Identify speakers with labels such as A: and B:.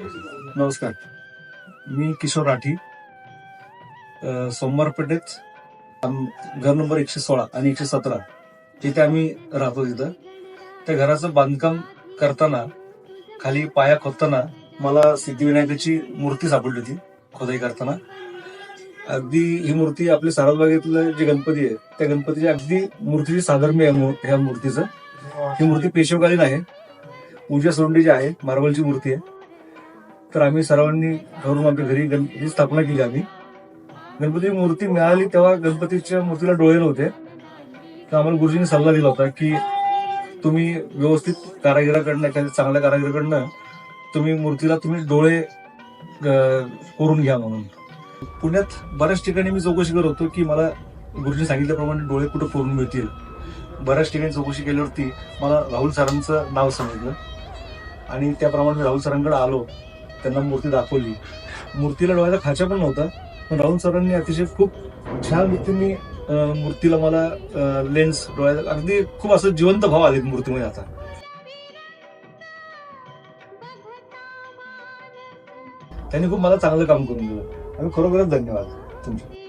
A: नमस्कार, मी किशोर राठी. सोमवार पेठेत घर नंबर 116 आणि 117 तिथे आम्ही राहतो. तिथं त्या घराचं बांधकाम करताना खाली पाया खोदताना मला सिद्धिविनायकाची मूर्ती सापडली होती. खोदाई करताना अगदी ही मूर्ती आपल्या सारसबागेतलं जे गणपती आहे त्या गणपतीची अगदी मूर्तीची साधर्म्य आहे. ह्या मूर्तीचं ही मूर्ती पेशवकालीन आहे. पूजा सोंडीची आहे, मार्बलची मूर्ती आहे. तर आम्ही सर्वांनी घरून आमच्या घरी गणपतीची स्थापना केली. आम्ही गणपतीची मूर्ती मिळाली तेव्हा गणपतीच्या मूर्तीला डोळे नव्हते. तर आम्हाला गुरुजींनी सल्ला दिला होता की तुम्ही व्यवस्थित कारागिराकडनं, एखाद्या चांगल्या कारागिराकडनं तुम्ही मूर्तीला डोळे करून घ्या म्हणून. पुण्यात बऱ्याच ठिकाणी मी चौकशी करत होतो की मला गुरुजी सांगितल्याप्रमाणे डोळे कुठं करून मिळतील. बऱ्याच ठिकाणी चौकशी केल्यावरती मला राहुल सरांचं नाव समजलं आणि त्याप्रमाणे मी राहुल सरांकडे आलो. त्यांना मूर्ती दाखवली. मूर्तीला डोळ्याचा खाचा पण नव्हता, पण राहुल सरांनी अतिशय खूप छान रीतीने मूर्तीला मला लेन्स डोळ्याचा अगदी खूप असं जिवंत भाव आले मूर्तीमध्ये. आता त्यांनी खूप मला चांगलं काम करून दिलं आणि खरोखरच धन्यवाद तुमचे.